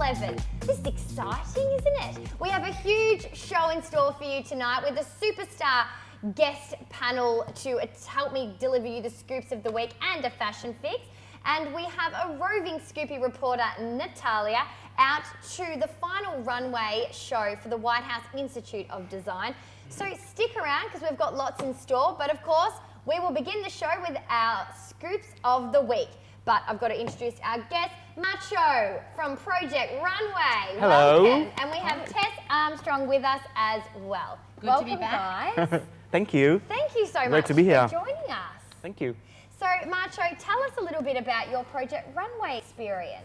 11. This is exciting, isn't it? We have a huge show in store for you tonight with a superstar guest panel to help me deliver you the scoops of the week and a fashion fix. And we have a roving Scoopy reporter, Natalia, out to the final runway show for the White House Institute of Design. So stick around because we've got lots in store. But of course, we will begin the show with our scoops of the week. But I've got to introduce our guest, Macho from Project Runway. Hello. Welcome. And we have Tess Armstrong with us as well. Good to be back. Guys. Thank you. Thank you so much Great to be here. for joining us. Thank you. So, Macho, tell us a little bit about your Project Runway experience.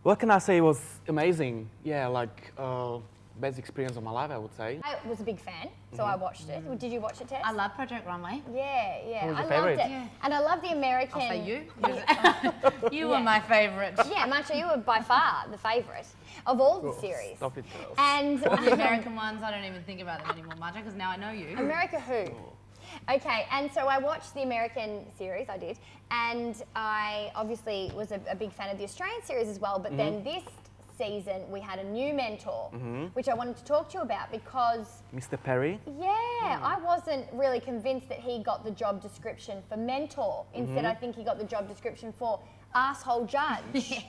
What can I say? It was amazing. Yeah, like best experience of my life, I would say. I was a big fan, so I watched it. Did you watch it, Tess? I love Project Runway. Yeah. Who was I your favourite? loved it. Yeah. And I love the American... I'll say you. You were my favourite. Yeah, Macho, you were by far the favourite of all the series. Stop it, girls. And The American ones, I don't even think about them anymore, Marta, because now I know you. America who? Okay, and so I watched the American series, I did, and I obviously was a big fan of the Australian series as well, but then this season we had a new mentor, which I wanted to talk to you about because... Mr. Perry? Yeah, I wasn't really convinced that he got the job description for mentor. Instead, I think he got the job description for asshole judge.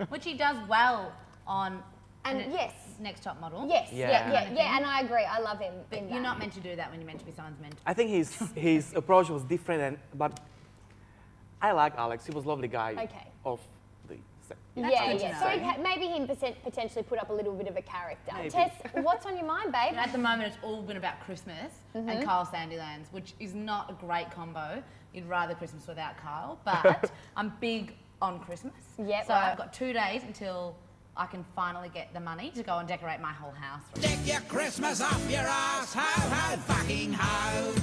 Which he does well on And yes. Next Top Model. Yes, Yeah. yeah, and I agree. I love him. But in you're that. not meant to do that when you're meant to be someone's mentor. I think his approach was different, but I like Alex. He was a lovely guy. Okay. Of the set. That's Yeah. good to So know. maybe he potentially put up a little bit of a character. Maybe. Tess, what's on your mind, babe? At the moment, it's all been about Christmas and Kyle Sandilands, which is not a great combo. You'd rather Christmas without Kyle, but I'm big on Christmas. Yep, So right. I've got 2 days until I can finally get the money to go and decorate my whole house. Take your Christmas off your ass, how, fucking how.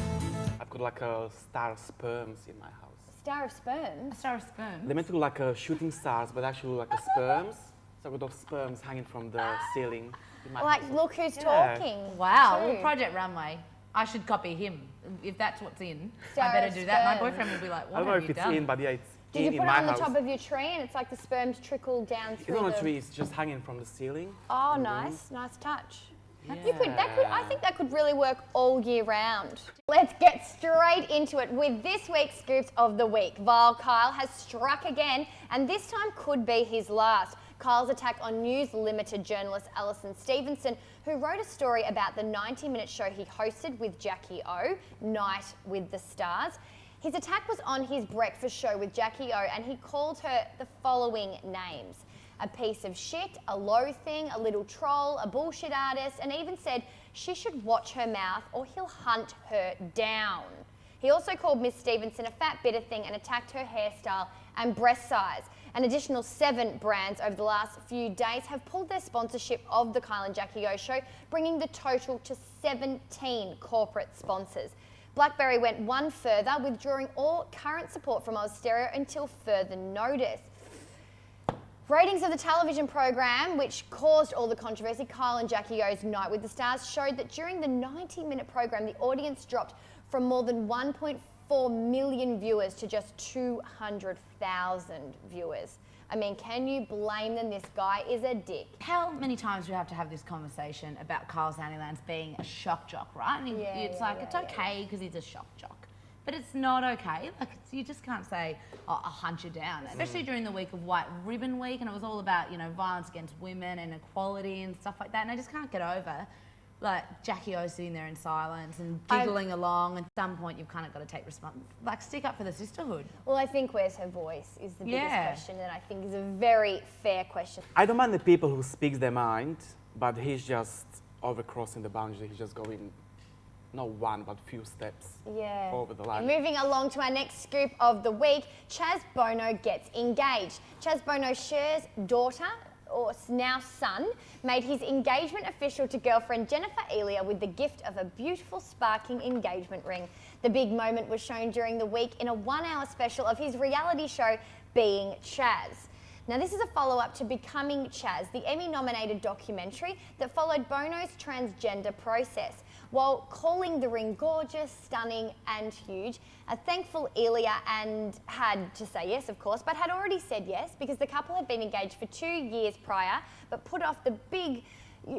I've got like a star of sperms in my house. Star of Sperms. A star of sperm. They meant to look like shooting stars, but actually look like sperms. So I've got those sperms hanging from the ceiling in my Like, house. look who's Yeah. talking. Wow, True. well, Project Runway. I should copy him. If that's what's in, Star I better of do that. My sperm. boyfriend will be like, I what don't know have if you it's done? in, but yeah, it's Did you in put it my on the house. top of your tree and it's like the sperms trickle down through It's not the... a tree, it's just hanging from the ceiling. Oh, nice touch. Yeah. I think that could really work all year round. Let's get straight into it with this week's Scoops of the Week. Vile Kyle has struck again, and this time could be his last. Kyle's attack on News Limited journalist Alison Stevenson, who wrote a story about the 90-minute show he hosted with Jackie O, Night with the Stars. His attack was on his breakfast show with Jackie O, and he called her the following names: a piece of shit, a low thing, a little troll, a bullshit artist, and even said she should watch her mouth or he'll hunt her down. He also called Miss Stevenson a fat bitter thing and attacked her hairstyle and breast size. An additional 7 brands over the last few days have pulled their sponsorship of the Kyle and Jackie O show, bringing the total to 17 corporate sponsors. BlackBerry went one further, withdrawing all current support from Oz Stereo until further notice. Ratings of the television program, which caused all the controversy, Kyle and Jackie O's Night with the Stars, showed that during the 90-minute program, the audience dropped from more than 1.4 million viewers to just 200,000 viewers. I mean, can you blame them? This guy is a dick. How many times do we have to have this conversation about Kyle Sandilands being a shock jock, right? And it's okay because he's a shock jock. But it's not okay. Like, you just can't say, oh, I'll hunt you down. Especially during the week of White Ribbon Week, and it was all about, violence against women and equality and stuff like that. And I just can't get over, like, Jackie O sitting there in silence and giggling along. At some point, you've kind of got to take like, stick up for the sisterhood. Well, I think where's her voice is the biggest Yeah. question, and I think is a very fair question. I don't mind the people who speak their mind, but he's just overcrossing the boundary. He's just going, not one, but few steps over the line. Moving along to our next scoop of the week, Chaz Bono gets engaged. Chaz Bono Cher's daughter, or now son, made his engagement official to girlfriend Jennifer Elia with the gift of a beautiful sparkling engagement ring. The big moment was shown during the week in a 1-hour special of his reality show, Being Chaz. Now, this is a follow-up to Becoming Chaz, the Emmy-nominated documentary that followed Bono's transgender process. While calling the ring gorgeous, stunning and huge, a thankful Elia and had to say yes, of course, but had already said yes because the couple had been engaged for 2 years prior, but put off the big,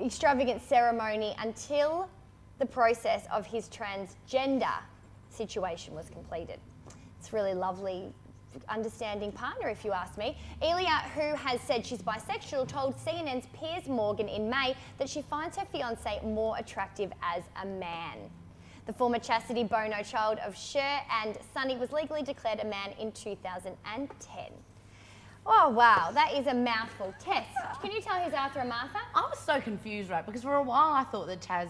extravagant ceremony until the process of his transgender situation was completed. It's really lovely, understanding partner, if you ask me. Elia, who has said she's bisexual, told CNN's Piers Morgan in May that she finds her fiancé more attractive as a man. The former Chastity Bono child of Cher and Sonny was legally declared a man in 2010. Oh wow, that is a mouthful. Tess, can you tell who's Arthur and Martha? I was so confused, right? Because for a while I thought that Chaz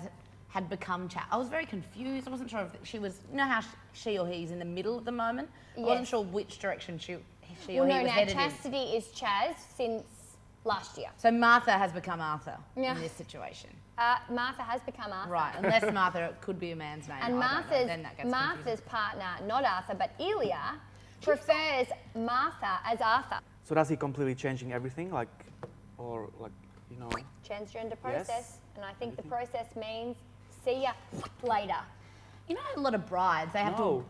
had become Chaz. I was very confused. I wasn't sure if she was, you know how she or he's in the middle at the moment? I wasn't sure which direction she or he was headed in. Chastity is Chaz since last year. So Martha has become Arthur in this situation. Martha has become Arthur. Right, unless Martha could be a man's name. And Martha's partner, not Arthur, but Elia, prefers Martha as Arthur. So does he completely changing everything, like, or like, you know? Transgender process, and I think the process means see ya later. You know, a lot of brides, they have to...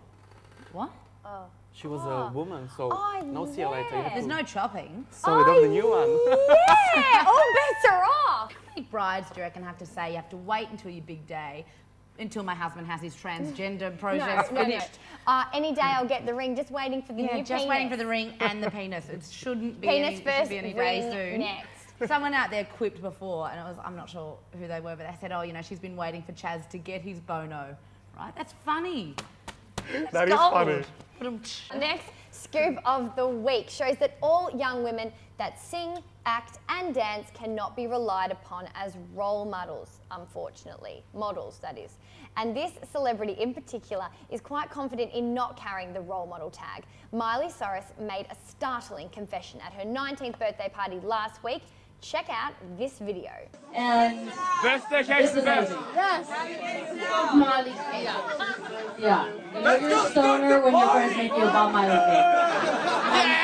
What? Oh. She was a woman, so no see you later. You have There's to no chopping. sew it on the new one. Yeah, all bets are off. How many brides do you reckon have to say you have to wait until your big day, until my husband has his transgender process finished? Any day I'll get the ring, just waiting for the new penis. Just waiting for the ring and the penis. It shouldn't be Penis first, any ring day soon. next. Someone out there quipped before, and I'm not sure who they were, but they said, oh, you know, she's been waiting for Chaz to get his Bono. Right? That's funny. That is funny. Next scoop of the week shows that all young women that sing, act and dance cannot be relied upon as role models, unfortunately. Models, that is. And this celebrity in particular is quite confident in not carrying the role model tag. Miley Cyrus made a startling confession at her 19th birthday party last week. Check out this video. And Birthday cake's the best. yes, Miley cake. Yeah, you know you're a stoner when your friends make you a Bob Miley cake.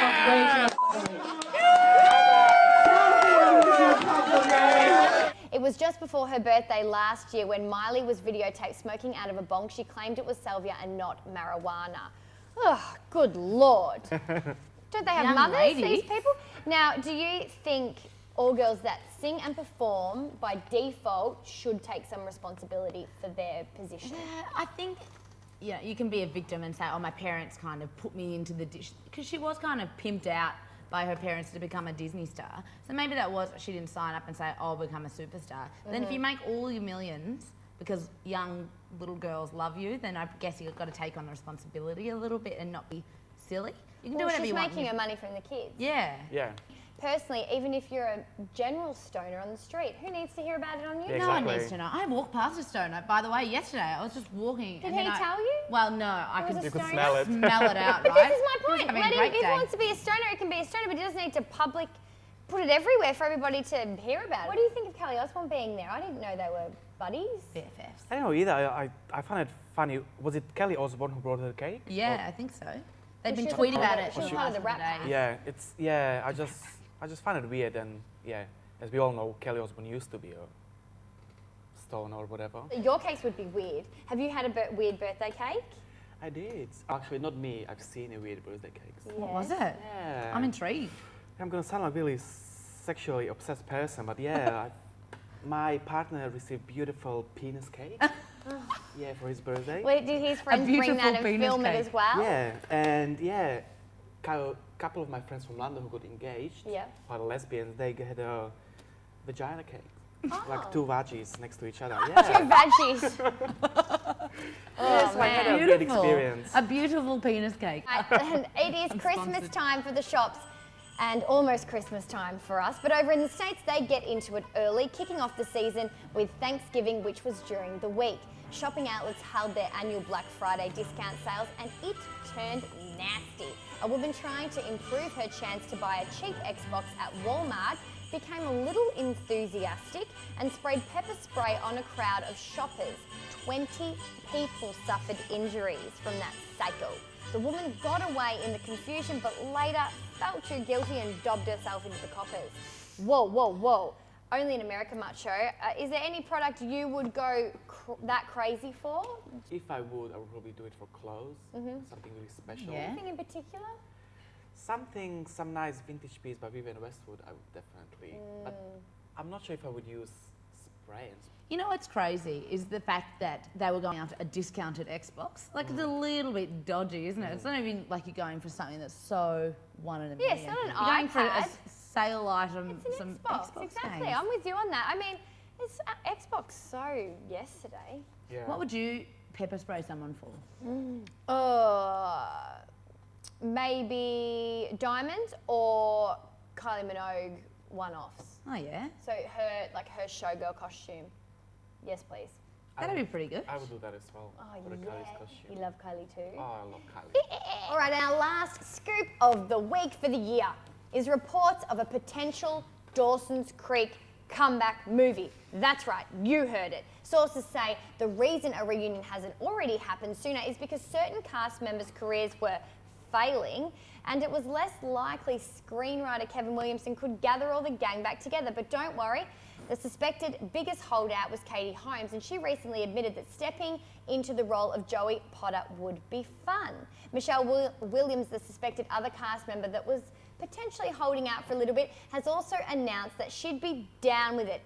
It was just before her birthday last year when Miley was videotaped smoking out of a bong. She claimed it was salvia and not marijuana. Oh, good Lord. Don't they have Young mothers, lady. these people? Now, do you think all girls that sing and perform by default should take some responsibility for their position? I think, you know, you can be a victim and say, oh, my parents kind of put me into the dish, because she was kind of pimped out by her parents to become a Disney star. So maybe that was, she didn't sign up and say, oh, I'll become a superstar. Then if you make all your millions because young little girls love you, then I guess you've got to take on the responsibility a little bit and not be silly. You can do whatever you want. She's making her money from the kids. Yeah. Yeah. Personally, even if you're a general stoner on the street, who needs to hear about it on you? Yeah, No one exactly. needs to know. I walked past a stoner, by the way, yesterday. I was just walking. Did he tell you? Well, no, I was could a You could stoner? smell it. smell it out, But right? this is my He was point. having a Let him, great if he day. wants to be a stoner, he can be a stoner, but he doesn't need to put it everywhere for everybody to hear about it. What do you think of Kelly Osbourne being there? I didn't know they were buddies. BFFs. I don't know either. I found it funny. Was it Kelly Osbourne who brought her the cake? Yeah, I think so. They've been She was tweeting part about of- it. she was for part of the last rap days. pack. Yeah, I just find it weird, and yeah, as we all know, Kelly Osbourne used to be a stoner or whatever. Your case would be weird. Have you had a weird birthday cake? I did. Actually, not me. I've seen a weird birthday cakes. What was it? Yeah. I'm intrigued. I'm gonna sound like a really sexually obsessed person, but yeah, my partner received beautiful penis cake. Yeah, for his birthday. Wait, did his friends bring beautiful that and penis film cake. it as well? Yeah, and yeah, couple of my friends from London who got engaged, Yeah. who are lesbians, they had a vagina cake. Oh. Like two veggies next to each other. Two Yeah. veggies. Yes, I had a man. great experience. A beautiful penis cake. And it is Christmas sponsored. time for the shops and almost Christmas time for us. But over in the States, they get into it early, kicking off the season with Thanksgiving, which was during the week. Shopping outlets held their annual Black Friday discount sales and it turned nasty. A woman trying to improve her chance to buy a cheap Xbox at Walmart became a little enthusiastic and sprayed pepper spray on a crowd of shoppers. 20 people suffered injuries from that cycle. The woman got away in the confusion, but later felt too guilty and dobbed herself into the coppers. Whoa, whoa, whoa. Only in America, Macho. Is there any product you would go that crazy for? If I would probably do it for clothes, something really special. Yeah. Anything in particular? Some nice vintage piece by Vivienne Westwood, I would definitely. But I'm not sure if I would use spray and You know what's crazy is the fact that they were going after a discounted Xbox. Like, it's a little bit dodgy, isn't it? It's not even like you're going for something that's so one in a million. Yeah, it's not an You're going for a iPad. sale item, It's some an Xbox. Exactly. games. I'm with you on that. I mean, it's Xbox so yesterday. yeah. What would you pepper spray someone for? Maybe diamonds or Kylie Minogue one-offs. Oh, yeah. So her showgirl costume. Yes, please. That'd be pretty good. I would do that as well. Oh, for the yeah. Kylie's costume. You love Kylie too. Oh, I love Kylie. All right, and our last scoop of the week for the year is reports of a potential Dawsons Creek comeback movie. That's right, you heard it. Sources say the reason a reunion hasn't already happened sooner is because certain cast members' careers were failing, and it was less likely screenwriter Kevin Williamson could gather all the gang back together. But don't worry, the suspected biggest holdout was Katie Holmes, and she recently admitted that stepping into the role of Joey Potter would be fun. Michelle Williams, the suspected other cast member that was potentially holding out for a little bit, has also announced that she'd be down with it,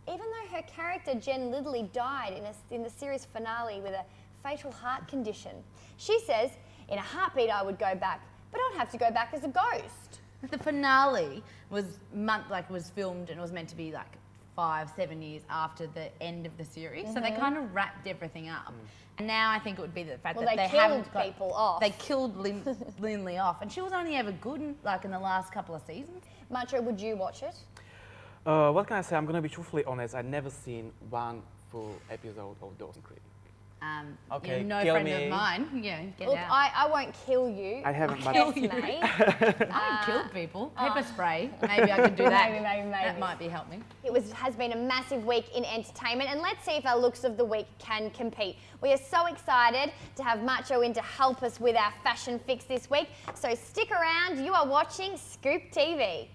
even though her character Jen Lidley died in the series finale with a fatal heart condition. She says, "In a heartbeat I would go back, but I'd have to go back as a ghost." The finale was filmed and it was meant to be like 5-7 years after the end of the series. So they kind of wrapped everything up. And now I think it would be the fact Well, that they they killed haven't got, people off. They killed Lindley off, and she was only ever good in the last couple of seasons. Macho, would you watch it? What can I say? I'm going to be truthfully honest. I've never seen one full episode of Dawsons Creek. You're Okay, no kill friend me. of mine. Yeah, get Look, out. I won't kill you. I haven't, but- Yes, mate. I don't kill people. Pepper spray. Maybe I could do that. Maybe. That might be help me. Has been a massive week in entertainment, and let's see if our looks of the week can compete. We are so excited to have Macho in to help us with our fashion fix this week. So stick around. You are watching Scoop TV.